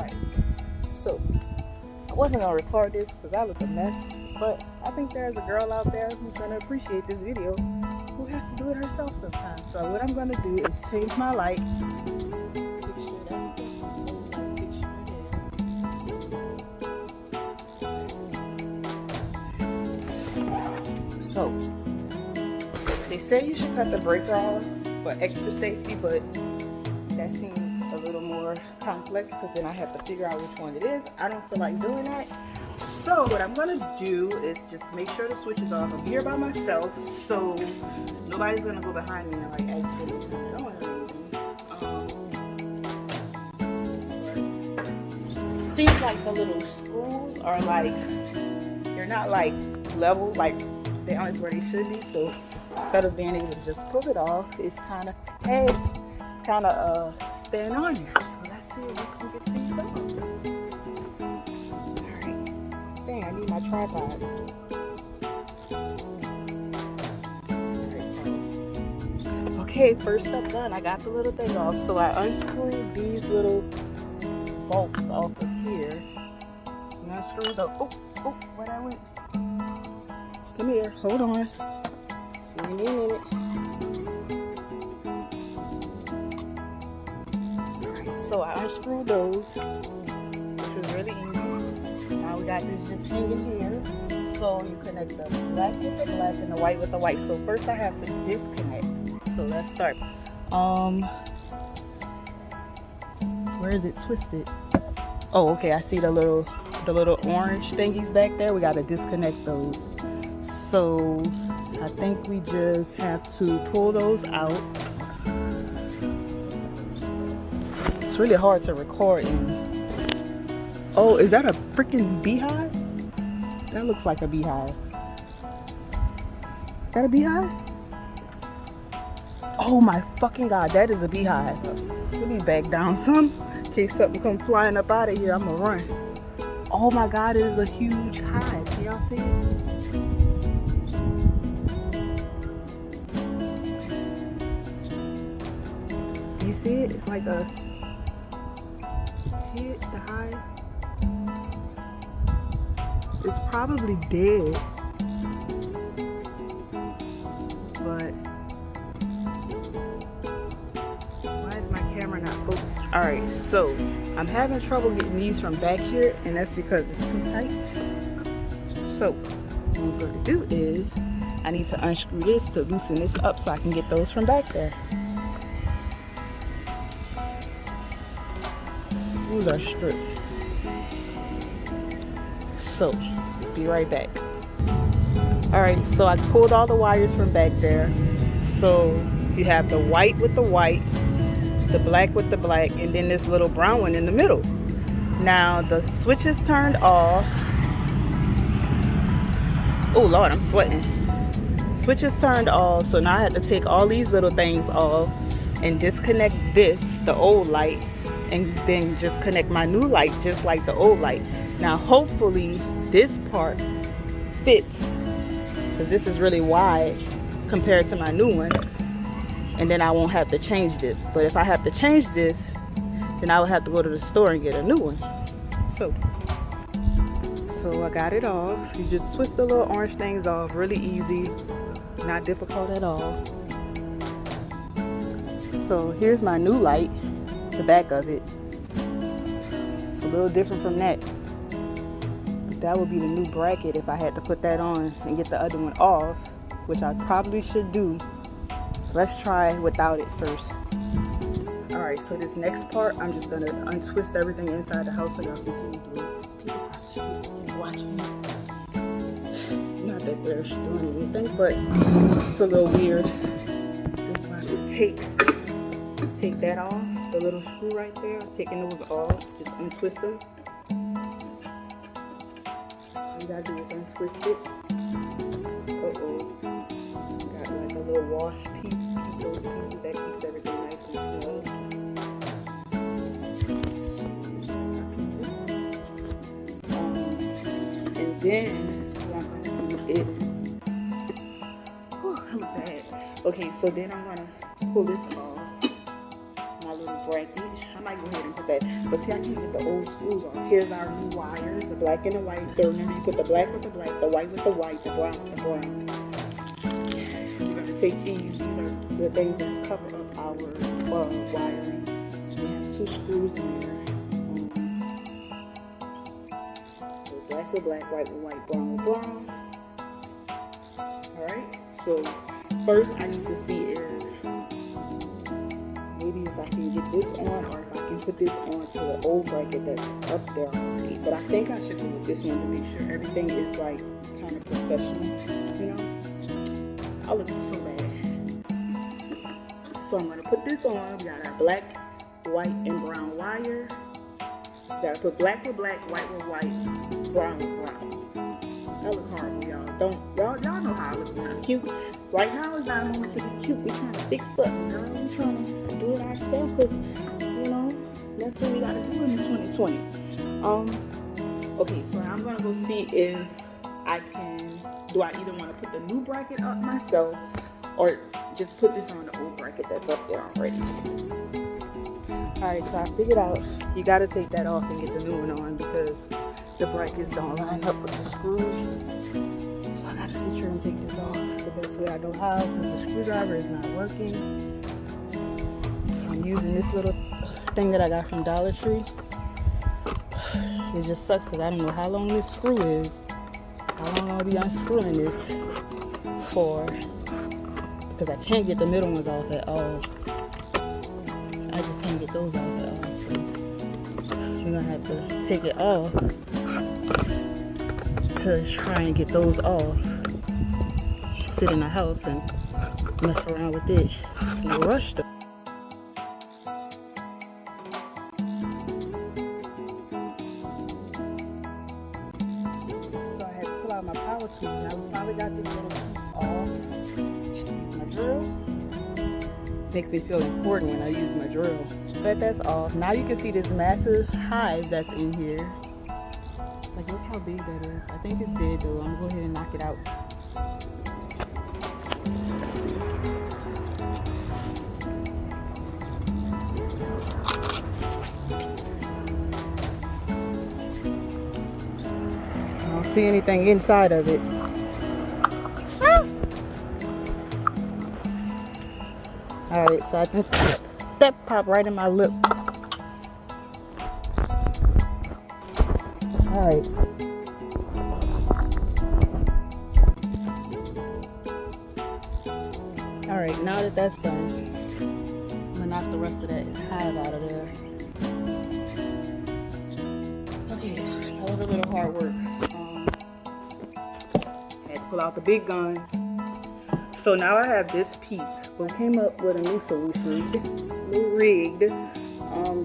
Alright, so I wasn't gonna record this because I look a mess, but I think there's a girl out there who's gonna appreciate this video who has to do it herself sometimes. So what I'm gonna do is change my light. So they say you should cut the breaker off for extra safety, but that seems a little more complex because then I have to figure out which one it is. I don't feel like doing that. So what I'm gonna do is just make sure the switch is off. I'm here by myself, so nobody's gonna go behind me and like accidentally turn it on or anything. Seems like the little screws are like, they're not like level, like they aren't where they should be. So instead of being able to just pull it off, it's kind of, hey, it's kind of staying on there. So let's see if we can get things off. Alright. Dang, I need my tripod. Alright. Okay, first step done. I got the little thing off. So I unscrewed these little bolts off of here. And unscrewed the, oh, where that went? Come here, hold on. Give me a minute. Alright, so I unscrewed those, which was really easy. Now we got this just hanging here. So you connect the black with the black and the white with the white. So first I have to disconnect. So let's start. Where is it twisted? Oh, okay, I see the little orange thingies back there. We gotta disconnect those. So I think we just have to pull those out. It's really hard to record in. Oh, is that a freaking beehive? That looks like a beehive. Is that a beehive? Oh my fucking god, that is a beehive. Let me back down some in case something comes flying up out of here. I'm gonna run. Oh my god, it is a huge hive. Can y'all see it? You see it? It's like a, see it? The hive? It's probably dead, but why is my camera not focused? Alright, so I'm having trouble getting these from back here, and that's because it's too tight. So what I'm going to do is I need to unscrew this to loosen this up so I can get those from back there. These are stripped. So, be right back. Alright, so I pulled all the wires from back there. So you have the white with the white, the black with the black, and then this little brown one in the middle. Now the switch is turned off. Oh Lord, I'm sweating. Switch is turned off, so now I have to take all these little things off and disconnect this, the old light, and then just connect my new light just like the old light. Now hopefully this part fits, because this is really wide compared to my new one, and then I won't have to change this. But if I have to change this, then I will have to go to the store and get a new one. So I got it off. You just twist the little orange things off, really easy, not difficult at all. So here's my new light, the back of it. It's a little different from that. But that would be the new bracket if I had to put that on and get the other one off, which I probably should do. Let's try without it first. Alright, so this next part, I'm just gonna untwist everything inside the house so y'all can see me do it. People across the street can watch me. Not that they're doing anything, but it's a little weird. Just want to take that off, the little screw right there. Taking those off, just untwist them. All you gotta do is untwist it. Uh-oh. Got like a little wash piece. Keep those pieces, that keeps everything nice and snug. And then what I'm gonna do is, I'm bad. Okay, so then I'm gonna pull this off, my little bracket. I might go ahead and put that. But see, I can't get the old screws off. Here's our new wires, the black and the white. So remember, you put the black with the black, the white with the white, the brown with the brown. We're going to take these are the things that cover up our wiring. We have 2 screws in there. So black with black, white with white, brown with brown. Alright, so first I need to see if maybe if I can get this on, or if I can put this on to the old bracket that's up there already. But I think I should go with this one to make sure everything is like kind of professional, you know? I look so bad. So I'm gonna put this on. We got our black, white, and brown wire. Gotta put black with black, white with white, brown with brown. That look horrible, y'all. Y'all know how I look when I'm cute. Right now is not a moment to be cute. We're trying to fix something, girl. We're trying to do it ourselves, because, you know, that's what we gotta do in 2020. Okay, so I'm gonna go see if I can, do I either want to put the new bracket up myself, or just put this on the old bracket that's up there already. Alright, so I figured out you gotta take that off and get the new one on, because the brackets don't line up with the screws. So I gotta sit here and take this off the best way I know how, because the screwdriver is not working. So I'm using this little thing that I got from Dollar Tree. It just sucks because I don't know how long this screw is. How long I'll be unscrewing this for, because I can't get the middle ones off at all. I just can't get those off at all. So we're gonna have to take it off to try and get those off. Sit in the house and mess around with it. It's no rush though. So I had to pull out my power tool. Now we finally got this little piece off. Use my drill. Makes me feel important when I use my drill. But that's off. Now you can see this massive hive that's in here. Like, look how big that is. I think it's dead though. I'm gonna go ahead and knock it out. Let's see. I don't see anything inside of it. Alright, so I think that popped right in my lip. Alright. Alright, now that that's done, I'm gonna knock the rest of that hive out of there. Okay, that was a little hard work. Had to pull out the big guns. So now I have this piece. We came up with a new solution, a little rigged,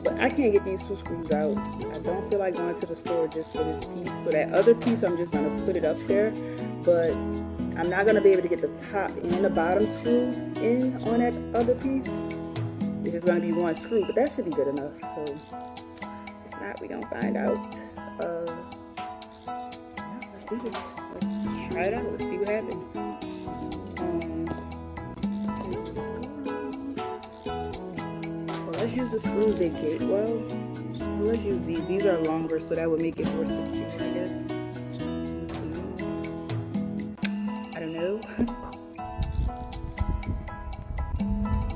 but I can't get these 2 screws out. I don't feel like going to the store just for this piece. So that other piece, I'm just gonna put it up there, but I'm not gonna be able to get the top and the bottom screw in on that other piece. It's just gonna be 1 screw, but that should be good enough. So if not, we're gonna find out. Let's do this. Let's try it out. Let's see what happens. Let's use the screws they get. Well, let's use these. These are longer, so that would make it more secure, I guess. I don't know.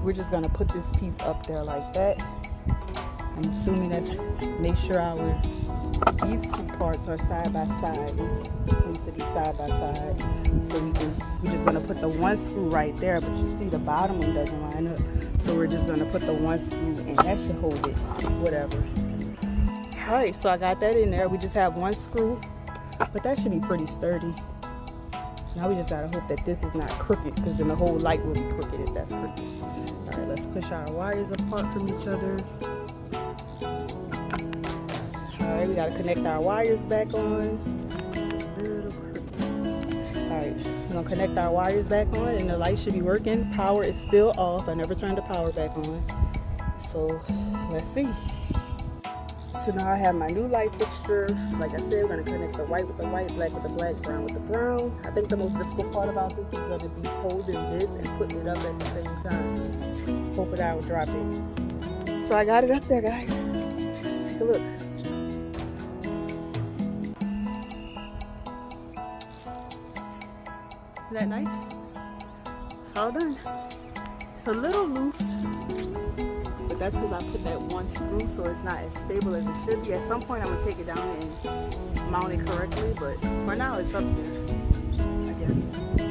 We're just gonna put this piece up there like that. I'm assuming that's, make sure these 2 parts are side by side. These needs to be side by side. So we're just gonna put the 1 screw right there, but you see the bottom one doesn't line up. So we're just gonna put the 1 screw and that should hold it, whatever. Alright, so I got that in there. We just have 1 screw, but that should be pretty sturdy. Now we just gotta hope that this is not crooked, because then the whole light will be crooked if that's crooked. Alright, let's push our wires apart from each other. Alright, we gotta connect our wires back on. Alright, we're gonna connect our wires back on and the light should be working. Power is still off. I never turned the power back on. So let's see. So now I have my new light fixture. Like I said, we're gonna connect the white with the white, black with the black, brown with the brown. I think the most difficult part about this is gonna be holding this and putting it up at the same time. Hoping I will drop it. So I got it up there, guys. take a look. Isn't that nice? It's all done. It's a little loose, but that's because I put that one screw so it's not as stable as it should be. At some point I'm gonna take it down and mount it correctly, but for now it's up there, I guess.